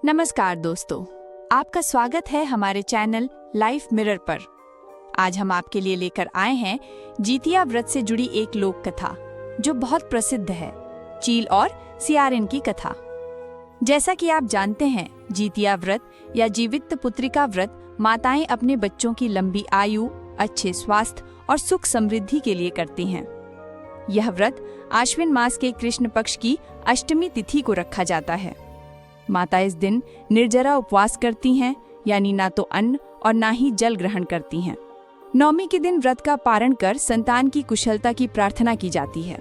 नमस्कार दोस्तों, आपका स्वागत है हमारे चैनल लाइफ मिरर पर। आज हम आपके लिए लेकर आए हैं जीतिया व्रत से जुड़ी एक लोक कथा जो बहुत प्रसिद्ध है, चील और सियारिन की कथा। जैसा कि आप जानते हैं, जीतिया व्रत या जीवित पुत्रिका व्रत माताएं अपने बच्चों की लंबी आयु, अच्छे स्वास्थ्य और सुख समृद्धि के लिए करती हैं। यह व्रत आश्विन मास के कृष्ण पक्ष की अष्टमी तिथि को रखा जाता है। माता इस दिन निर्जरा उपवास करती हैं, यानी ना तो अन्न और ना ही जल ग्रहण करती हैं। नवमी के दिन व्रत का पारण कर संतान की कुशलता की प्रार्थना की जाती है।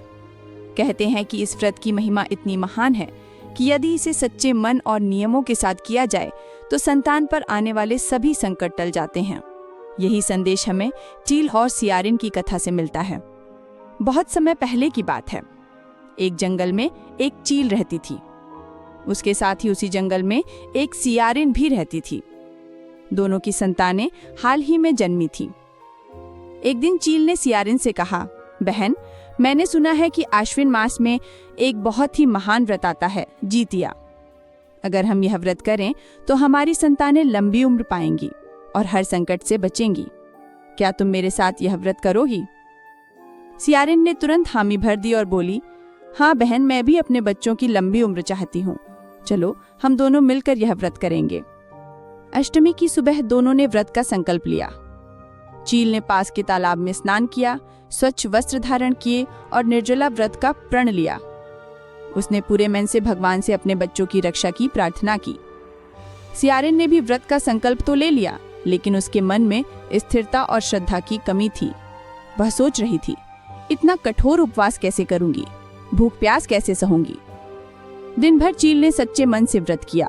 कहते हैं कि इस व्रत की महिमा इतनी महान है कि यदि इसे सच्चे मन और नियमों के साथ किया जाए तो संतान पर आने वाले सभी संकट टल जाते हैं। यही संदेश हमें चील और सियारिन की कथा से मिलता है। बहुत समय पहले की बात है। एक जंगल में एक चील रहती थी। उसके साथ ही उसी जंगल में एक सियारिन भी रहती थी। दोनों की संतानें हाल ही में जन्मी थी। एक दिन चील ने सियारिन से कहा, बहन, मैंने सुना है कि आश्विन मास में एक बहुत ही महान व्रत आता है, जीतिया। अगर हम यह व्रत करें तो हमारी संतानें लंबी उम्र पाएंगी और हर संकट से बचेंगी। क्या तुम मेरे साथ यह व्रत करोगी? सियारिन ने तुरंत हामी भर दी और बोली, हाँ बहन, मैं भी अपने बच्चों की लंबी उम्र चाहती हूँ। चलो हम दोनों मिलकर यह व्रत करेंगे। अष्टमी की सुबह दोनों ने व्रत का संकल्प लिया। चील ने पास के तालाब में स्नान किया, स्वच्छ वस्त्र धारण किए और निर्जला व्रत का प्रण लिया। उसने पूरे मन से भगवान से अपने बच्चों की रक्षा की प्रार्थना की। सियारिन ने भी व्रत का संकल्प तो ले लिया, लेकिन उसके मन में स्थिरता और श्रद्धा की कमी थी। वह सोच रही थी, इतना कठोर उपवास कैसे करूंगी, भूख प्यास कैसे सहूंगी। दिन भर चील ने सच्चे मन से व्रत किया।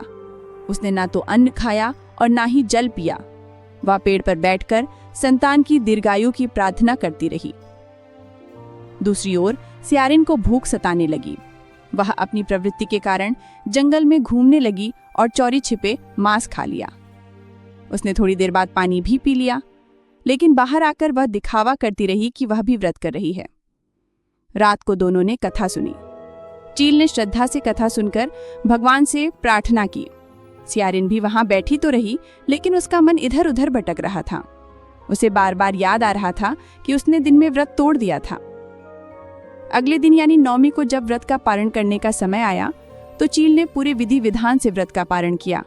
उसने ना तो अन्न खाया और ना ही जल पिया। वह पेड़ पर बैठकर संतान की दीर्घायु की प्रार्थना करती रही। दूसरी ओर सियारिन को भूख सताने लगी। वह अपनी प्रवृत्ति के कारण जंगल में घूमने लगी और चौरी छिपे मांस खा लिया। उसने थोड़ी देर बाद पानी भी पी लिया, लेकिन बाहर आकर वह दिखावा करती रही कि वह भी व्रत कर रही है। रात को दोनों ने कथा सुनी। चील ने श्रद्धा से कथा सुनकर भगवान से प्रार्थना की। सियारिन भी वहां बैठी तो रही, लेकिन उसका मन इधर उधर भटक रहा था। उसे बार बार याद आ रहा था कि उसने दिन में व्रत तोड़ दिया था। अगले दिन यानी नवमी को जब व्रत का पारण करने का समय आया तो चील ने पूरे विधि विधान से व्रत का पारण किया।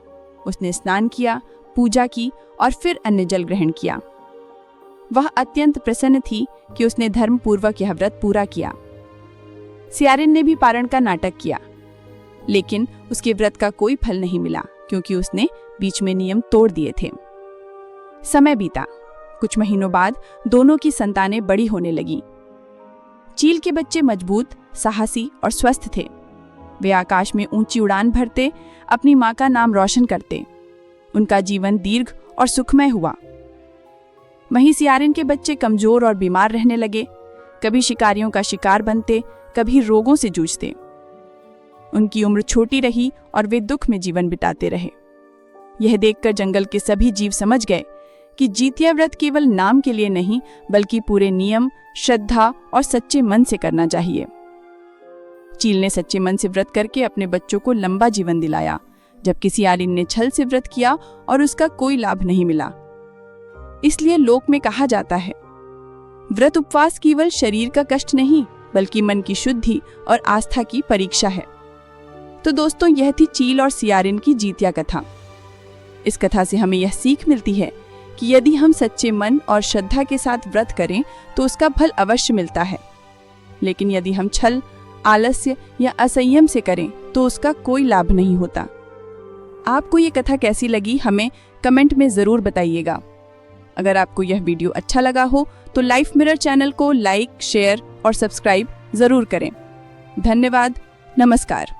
उसने स्नान किया, पूजा की और फिर अन्न जल ग्रहण किया। वह अत्यंत प्रसन्न थी कि उसने धर्म पूर्वक यह व्रत पूरा किया। सियारिन ने भी पारण का नाटक किया, लेकिन उसके व्रत का कोई फल नहीं मिला, क्योंकि उसने बीच में नियम तोड़ दिए थे। समय बीता। कुछ महीनों बाद दोनों की संतानें बड़ी होने लगीं। चील के बच्चे मजबूत, साहसी और स्वस्थ थे। वे आकाश में ऊंची उड़ान भरते, अपनी मां का नाम रोशन करते। उनका जीवन दीर्घ और सुखमय हुआ। वहीं सियारिन के बच्चे कमजोर और बीमार रहने लगे। कभी शिकारियों का शिकार बनते, कभी रोगों से जूझते। उनकी उम्र छोटी रही और वे दुख में जीवन बिताते रहे। यह देखकर जंगल के सभी जीव समझ गए कि जीतिया व्रत केवल नाम के लिए नहीं, बल्कि पूरे नियम, श्रद्धा और सच्चे मन से करना चाहिए। चील ने सच्चे मन से व्रत करके अपने बच्चों को लंबा जीवन दिलाया, जबकि सियारिन ने छल से व्रत किया और उसका कोई लाभ नहीं मिला। इसलिए लोक में कहा जाता है, व्रत उपवास केवल शरीर का कष्ट नहीं, बल्कि मन की शुद्धि और आस्था की परीक्षा है। तो दोस्तों, यह थी चील और सियारिन की जीतिया कथा। इस कथा से हमें यह सीख मिलती है कि यदि हम सच्चे मन और श्रद्धा के साथ व्रत करें तो उसका फल अवश्य मिलता है, लेकिन यदि हम छल, आलस्य या असंयम से करें तो उसका कोई लाभ नहीं होता। आपको ये कथा कैसी लगी, हमें कमेंट में जरूर बताइएगा। अगर आपको यह वीडियो अच्छा लगा हो तो लाइफ मिरर चैनल को लाइक, शेयर और सब्सक्राइब जरूर करें। धन्यवाद। नमस्कार।